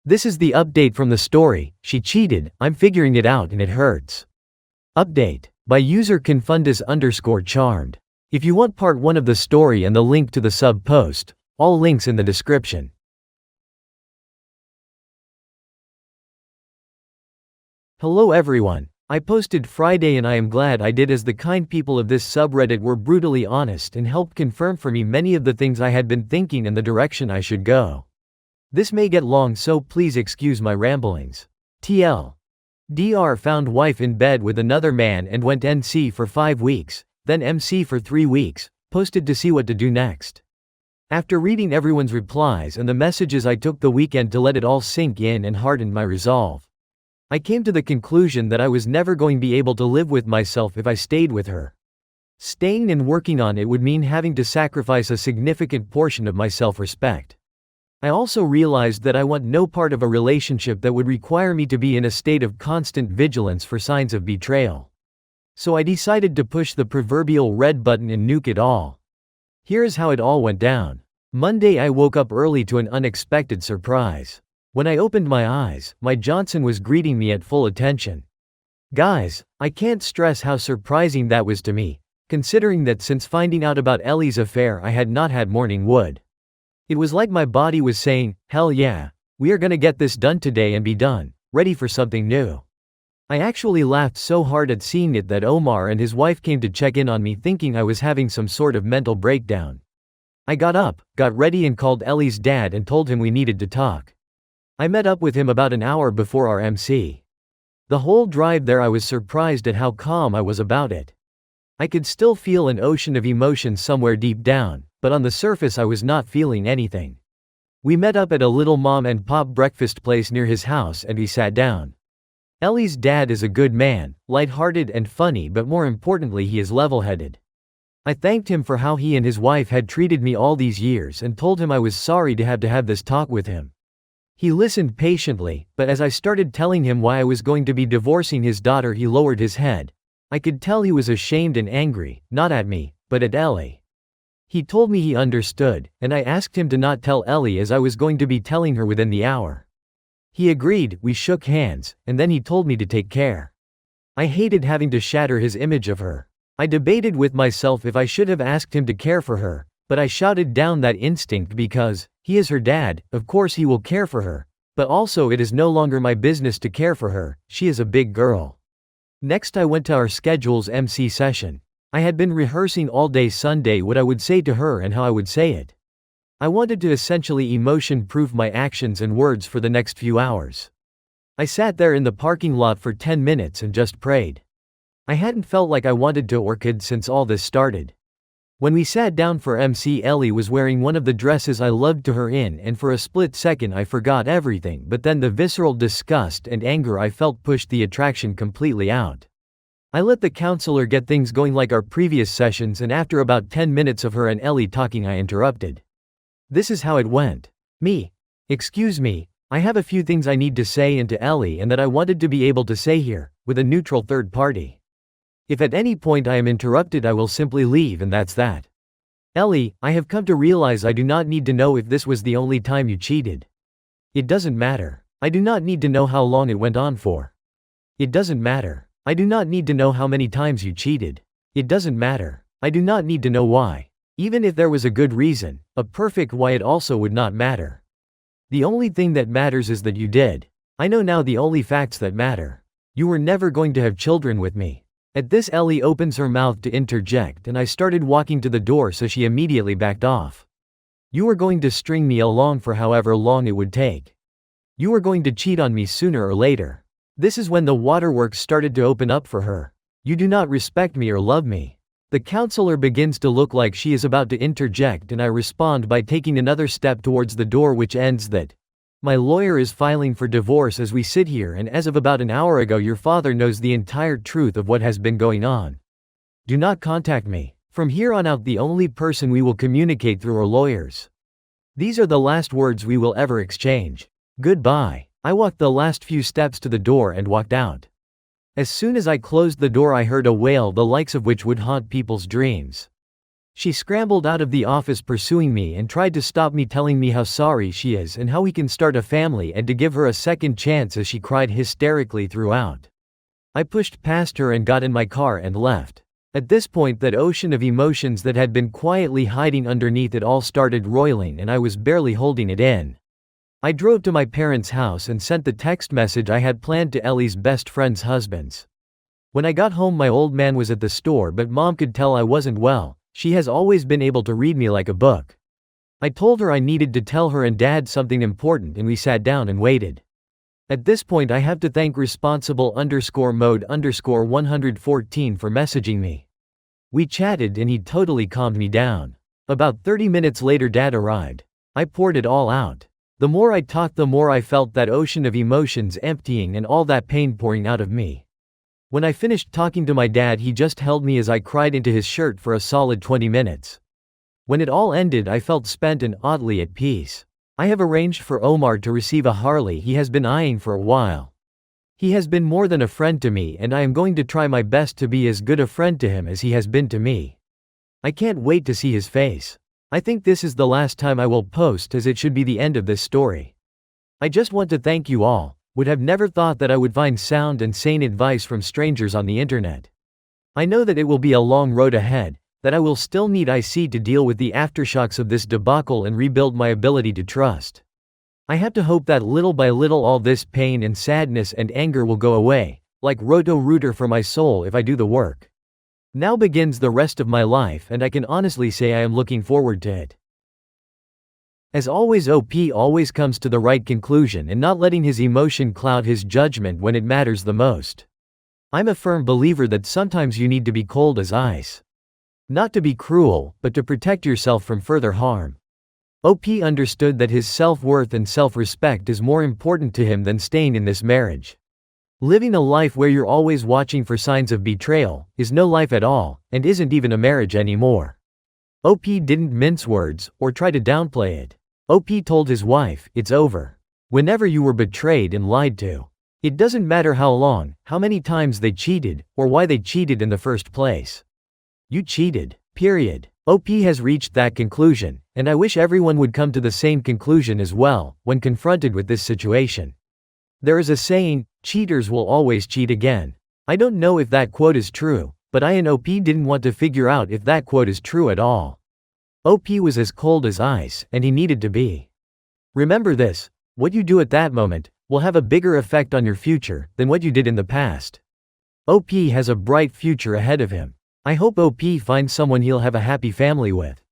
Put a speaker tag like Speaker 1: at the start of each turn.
Speaker 1: This is the update from the story. She cheated, I'm figuring it out and it hurts. Update. By user confundus_charmed. If you want part 1 of the story and the link to the sub post, all links in the description. Hello everyone. I posted Friday and I am glad I did, as the kind people of this subreddit were brutally honest and helped confirm for me many of the things I had been thinking and the direction I should go. This may get long, so please excuse my ramblings. TL. Dr. found wife in bed with another man and went NC for 5 weeks, then MC for 3 weeks, posted to see what to do next. After reading everyone's replies and the messages, I took the weekend to let it all sink in and hardened my resolve. I came to the conclusion that I was never going to be able to live with myself if I stayed with her. Staying and working on it would mean having to sacrifice a significant portion of my self-respect. I also realized that I want no part of a relationship that would require me to be in a state of constant vigilance for signs of betrayal. So I decided to push the proverbial red button and nuke it all. Here is how it all went down. Monday, I woke up early to an unexpected surprise. When I opened my eyes, my Johnson was greeting me at full attention. Guys, I can't stress how surprising that was to me, considering that since finding out about Ellie's affair I had not had morning wood. It was like my body was saying, hell yeah, we are gonna get this done today and be done, ready for something new. I actually laughed so hard at seeing it that Omar and his wife came to check in on me, thinking I was having some sort of mental breakdown. I got up, got ready and called Ellie's dad and told him we needed to talk. I met up with him about an hour before our MC. The whole drive there I was surprised at how calm I was about it. I could still feel an ocean of emotions somewhere deep down, but on the surface I was not feeling anything. We met up at a little mom and pop breakfast place near his house and we sat down. Ellie's dad is a good man, lighthearted and funny, but more importantly he is level-headed. I thanked him for how he and his wife had treated me all these years and told him I was sorry to have this talk with him. He listened patiently, but as I started telling him why I was going to be divorcing his daughter, he lowered his head. I could tell he was ashamed and angry, not at me, but at Ellie. He told me he understood, and I asked him to not tell Ellie, as I was going to be telling her within the hour. He agreed, we shook hands, and then he told me to take care. I hated having to shatter his image of her. I debated with myself if I should have asked him to care for her, but I shouted down that instinct because, he is her dad, of course he will care for her, but also it is no longer my business to care for her, she is a big girl. Next I went to our schedule's MC session. I had been rehearsing all day Sunday what I would say to her and how I would say it. I wanted to essentially emotion-proof my actions and words for the next few hours. I sat there in the parking lot for 10 minutes and just prayed. I hadn't felt like I wanted to or could since all this started. When we sat down for MC, Ellie was wearing one of the dresses I loved to her in, and for a split second I forgot everything, but then the visceral disgust and anger I felt pushed the attraction completely out. I let the counselor get things going like our previous sessions, and after about 10 minutes of her and Ellie talking I interrupted. This is how it went. Excuse me, I have a few things I need to say and to Ellie and that I wanted to be able to say here, with a neutral third party. If at any point I am interrupted I will simply leave and that's that. Ellie, I have come to realize I do not need to know if this was the only time you cheated. It doesn't matter. I do not need to know how long it went on for. It doesn't matter. I do not need to know how many times you cheated. It doesn't matter. I do not need to know why. Even if there was a good reason, a perfect why, it also would not matter. The only thing that matters is that you did. I know now the only facts that matter. You were never going to have children with me. At this, Ellie opens her mouth to interject and I started walking to the door, so she immediately backed off. You were going to string me along for however long it would take. You were going to cheat on me sooner or later. This is when the waterworks started to open up for her. You do not respect me or love me. The counselor begins to look like she is about to interject and I respond by taking another step towards the door, which ends that. My lawyer is filing for divorce as we sit here, and as of about an hour ago your father knows the entire truth of what has been going on. Do not contact me. From here on out the only person we will communicate through are lawyers. These are the last words we will ever exchange. Goodbye. I walked the last few steps to the door and walked out. As soon as I closed the door I heard a wail the likes of which would haunt people's dreams. She scrambled out of the office pursuing me and tried to stop me, telling me how sorry she is and how we can start a family and to give her a second chance as she cried hysterically throughout. I pushed past her and got in my car and left. At this point, that ocean of emotions that had been quietly hiding underneath it all started roiling and I was barely holding it in. I drove to my parents' house and sent the text message I had planned to Ellie's best friend's husbands. When I got home, my old man was at the store, but Mom could tell I wasn't well. She has always been able to read me like a book. I told her I needed to tell her and Dad something important and we sat down and waited. At this point I have to thank responsible_mode_114 for messaging me. We chatted and he totally calmed me down. About 30 minutes later Dad arrived. I poured it all out. The more I talked, the more I felt that ocean of emotions emptying and all that pain pouring out of me. When I finished talking to my dad, he just held me as I cried into his shirt for a solid 20 minutes. When it all ended, I felt spent and oddly at peace. I have arranged for Omar to receive a Harley he has been eyeing for a while. He has been more than a friend to me and I am going to try my best to be as good a friend to him as he has been to me. I can't wait to see his face. I think this is the last time I will post, as it should be the end of this story. I just want to thank you all. Would have never thought that I would find sound and sane advice from strangers on the internet. I know that it will be a long road ahead, that I will still need to deal with the aftershocks of this debacle and rebuild my ability to trust. I have to hope that little by little all this pain and sadness and anger will go away, like Roto-Rooter for my soul if I do the work. Now begins the rest of my life and I can honestly say I am looking forward to it. As always, OP always comes to the right conclusion and not letting his emotion cloud his judgment when it matters the most. I'm a firm believer that sometimes you need to be cold as ice. Not to be cruel, but to protect yourself from further harm. OP understood that his self-worth and self-respect is more important to him than staying in this marriage. Living a life where you're always watching for signs of betrayal is no life at all, and isn't even a marriage anymore. OP didn't mince words or try to downplay it. OP told his wife, "It's over. Whenever you were betrayed and lied to. It doesn't matter how long, how many times they cheated, or why they cheated in the first place. You cheated, period." OP has reached that conclusion, and I wish everyone would come to the same conclusion as well, when confronted with this situation. There is a saying, cheaters will always cheat again. I don't know if that quote is true, but I and OP didn't want to figure out if that quote is true at all. OP was as cold as ice, and he needed to be. Remember this, what you do at that moment will have a bigger effect on your future than what you did in the past. OP has a bright future ahead of him. I hope OP finds someone he'll have a happy family with.